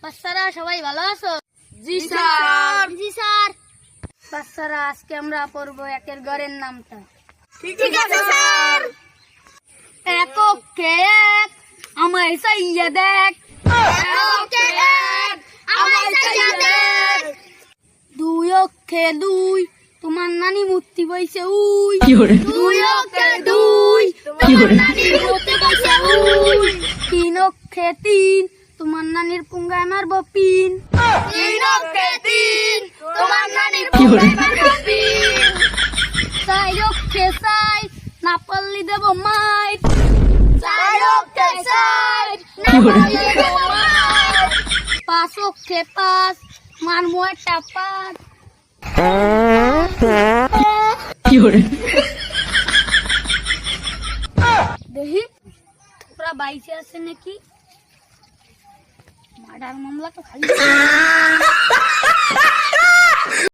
বাচ্চারা সবাই ভালো আছো? জি স্যার। জি স্যার। বাচ্চারা আজকে আমরা পড়বো একের ঘরের নামটা। ঠিক আছে স্যার। এক ওকে এক আমায় চাইয়া দেখ, ওকে এক আমায় চাইয়া দেখ। দুই ওকে দুই তোমার নানি মূর্তি বইছে উই, দুই ওকে দুই তোমার নানি মূর্তি বইছে উই। তিন ওকে তিন তোমার নানির পুঙ্গায় মারবো পিন, তিন ওকে তিন তোমার নানির পুঙ্গায় মারবো পিন। চার ওকে চাই না পারলি দেবো মাইক, চার ওকে চার না পারলে দেবো মার। পাঁচ ওকে পাঁচ মারমো একটা পাঁচ, দেখি তোরা বাইসে আছে নাকি? মার্ডার মামলা তো খালি